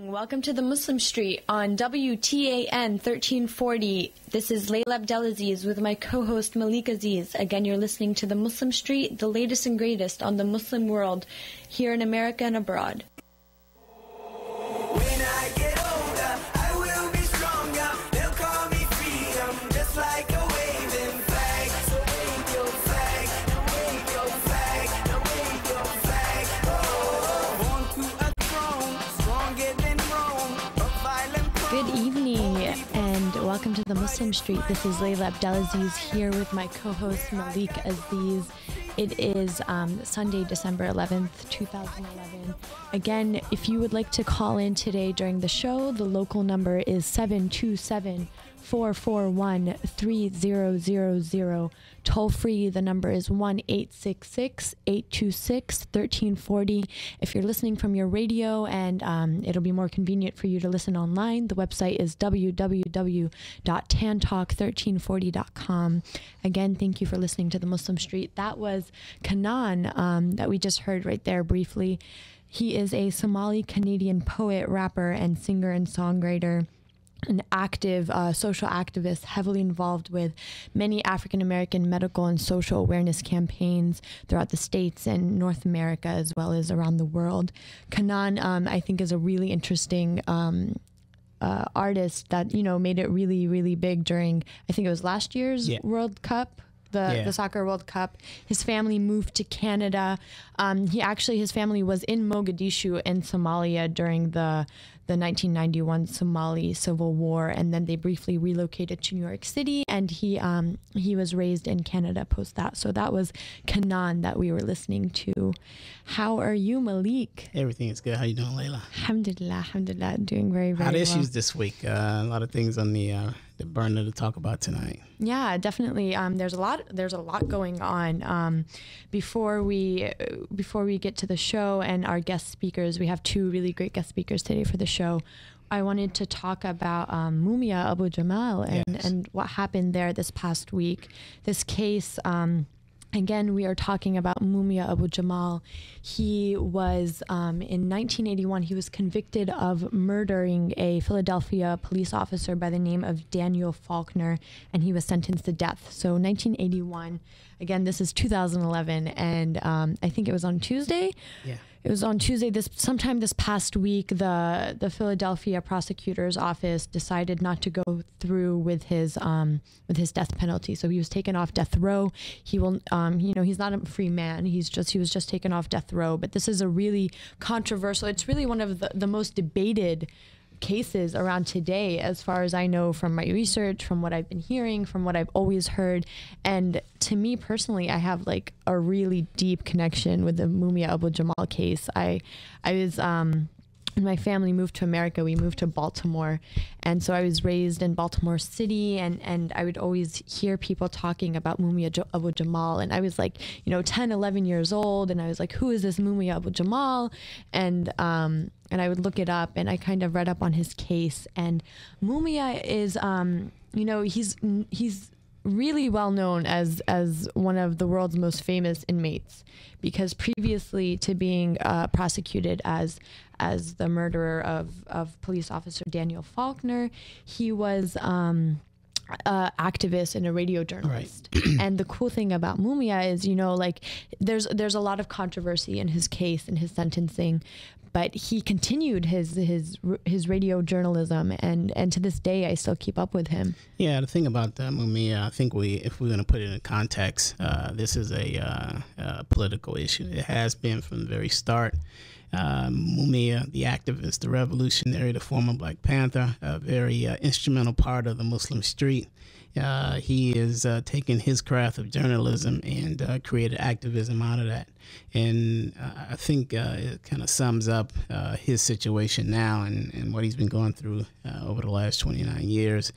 Welcome to the Muslim Street on WTAN 1340. This is Layla Abdelaziz with my co-host Malik Aziz. Again, you're listening to the Muslim Street, the latest and greatest on the Muslim world here in America and abroad. When I get older, I will be stronger. They'll call me freedom, just like a waving flag. So wave your flag, now wave your flag, now wave your flag. Oh, born to a throne, stronger than Rome, a violent Good evening and welcome to the Muslim Street. This is Layla Abdelaziz here with my co-host Malik Aziz. It is Sunday, December 11th, 2011. Again, if you would like to call in today during the show, the local number is 727-441-3000. Toll free, the number is 1-866-826-1340. If you're listening from your radio and it'll be more convenient for you to listen online, the website is www.tantalk1340.com. Again, thank you for listening to the Muslim Street. That was Kanan that we just heard right there briefly. He is a Somali-Canadian poet, rapper, and singer and songwriter. An active social activist, heavily involved with many African-American medical and social awareness campaigns throughout the States and North America, as well as around the world. Kanan, I think, is a really interesting artist that, you know, made it really, really big during, I think it was last year's World Cup. The Soccer World Cup. His family moved to Canada. His family was in Mogadishu in Somalia during the 1991 Somali Civil War, and then they briefly relocated to New York City, and he was raised in Canada post that. So that was Kanan that we were listening to. How are you, Malik? Everything is good. How you doing, Layla? Alhamdulillah, doing very, very Hot well. issues this week. A lot of things on the burner to talk about tonight. Yeah, definitely. There's a lot going on. Before we get to the show and our guest speakers, we have two really great guest speakers today for the show. I wanted to talk about Mumia Abu Jamal and what happened there this past week. This case. Again, we are talking about Mumia Abu Jamal. He was, in 1981, he was convicted of murdering a Philadelphia police officer by the name of Daniel Faulkner, and he was sentenced to death. So 1981, again, this is 2011, and I think it was on Tuesday. Yeah. It was on Tuesday, sometime this past week, the Philadelphia prosecutor's office decided not to go through with his death penalty. So he was taken off death row. He will, he's not a free man. He was just taken off death row. But this is a really controversial. It's really one of the most debated cases around today, as far as I know from my research, from what I've been hearing, from what I've always heard. And to me personally, I have like a really deep connection with the Mumia Abu Jamal case. I was when my family moved to America, we moved to Baltimore, and so I was raised in Baltimore City, and I would always hear people talking about Mumia Abu Jamal, and I was like, 10, 11 years old, and I was like, who is this Mumia Abu Jamal? And I would look it up, and I kind of read up on his case. And Mumia is, he's really well known as one of the world's most famous inmates, because previously to being prosecuted as the murderer of police officer Daniel Faulkner, he was activist and a radio journalist. Right. And the cool thing about Mumia is, there's a lot of controversy in his case and his sentencing, but he continued his radio journalism, and to this day I still keep up with him. Yeah, the thing about Mumia, I think if we're going to put it in context, this is a political issue. It has been from the very start. Mumia, the activist, the revolutionary, the former Black Panther, a very instrumental part of the Muslim Street. He is taking his craft of journalism and created activism out of that. And I think it kind of sums up his situation now and what he's been going through over the last 29 years.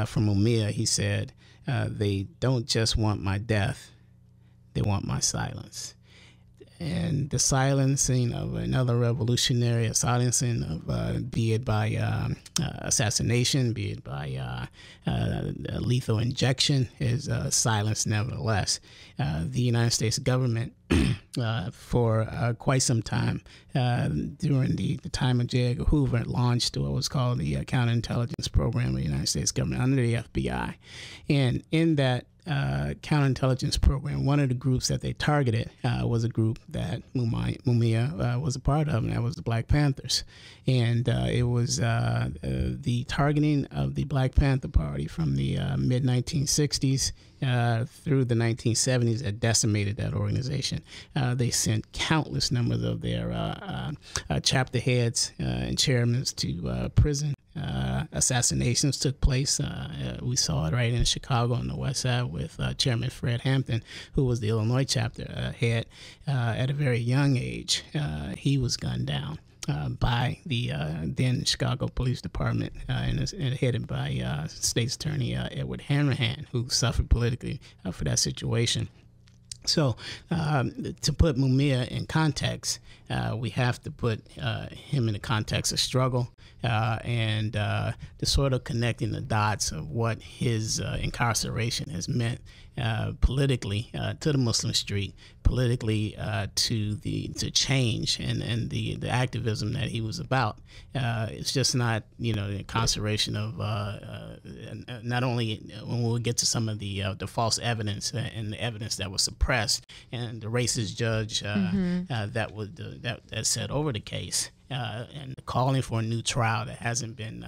From Mumia, he said, they don't just want my death, they want my silence. And the silencing of another revolutionary, a silencing of be it by assassination, be it by lethal injection, is silence nevertheless. The United States government for quite some time. During the time of J. Edgar Hoover, launched what was called the Counterintelligence Program of the United States government under the FBI. And in that counterintelligence program, one of the groups that they targeted was a group that Mumia was a part of, and that was the Black Panthers. And it was the targeting of the Black Panther Party from the mid-1960s through the 1970s that decimated that organization. They sent countless numbers of their chapter heads and chairmen to prison. Assassinations took place. We saw it right in Chicago on the west side with Chairman Fred Hampton, who was the Illinois chapter head. At a very young age, he was gunned down by the then Chicago Police Department and headed by State's Attorney Edward Hanrahan, who suffered politically for that situation. So to put Mumia in context, we have to put him in the context of struggle and the sort of connecting the dots of what his incarceration has meant politically to the Muslim street, politically to change and the activism that he was about. It's just not, the incarceration of not only when we'll get to some of the false evidence and the evidence that was suppressed and the racist judge that said over the case and calling for a new trial that hasn't been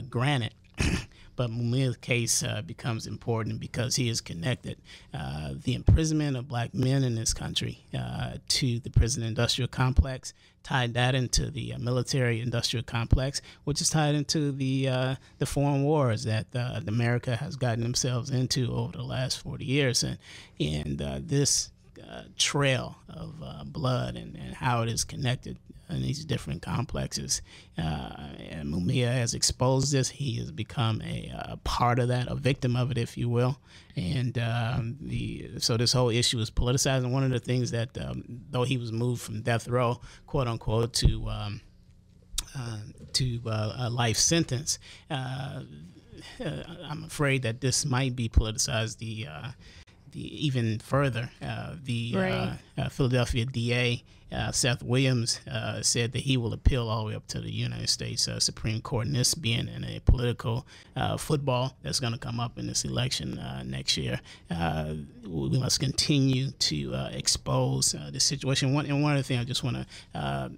granted. But Mumia's case becomes important because he is connected the imprisonment of black men in this country to the prison industrial complex, tied that into the military industrial complex, which is tied into the foreign wars that America has gotten themselves into over the last 40 years. And this trail of blood and how it is connected in these different complexes. And Mumia has exposed this. He has become a part of that, a victim of it, if you will. And so this whole issue is politicized. And one of the things that, though he was moved from death row, quote unquote, to a life sentence, I'm afraid that this might be politicized even further. Philadelphia DA Seth Williams said that he will appeal all the way up to the United States Supreme Court, and this being in a political football that's going to come up in this election next year. We must continue to expose the situation. One of the things I just want to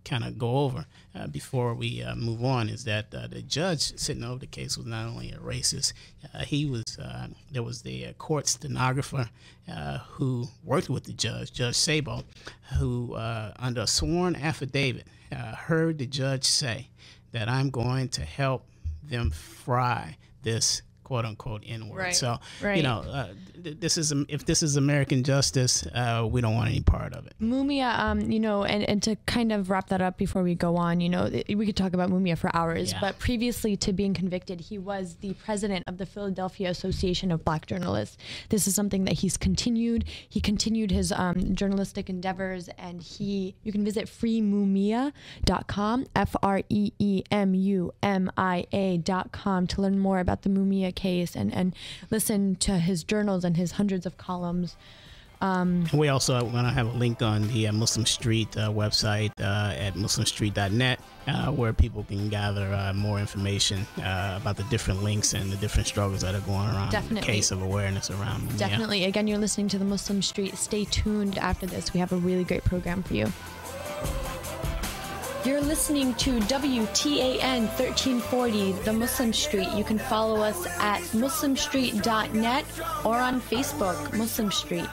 kind of go over before we move on is that the judge sitting over the case was not only a racist. There was the court stenographer who worked with the judge, Judge Sabo, who under a sworn affidavit heard the judge say that I'm going to help them fry this quote unquote N-word. Right. So, right. If this is American justice, we don't want any part of it. Mumia, and to kind of wrap that up before we go on, we could talk about Mumia for hours, but previously to being convicted, he was the president of the Philadelphia Association of Black Journalists. This is something that he's continued. He continued his journalistic endeavors, and you can visit freemumia.com, FREEMUMIA.com, to learn more about the Mumia case and listen to his journals and his hundreds of columns. We also are going to have a link on the Muslim Street website at muslimstreet.net where people can gather more information about the different links and the different struggles that are going around. Definitely. In the case of awareness around Mumia. Definitely. Again, you're listening to the Muslim Street. Stay tuned after this. We have a really great program for you. You're listening to WTAN 1340, The Muslim Street. You can follow us at muslimstreet.net or on Facebook, Muslim Street.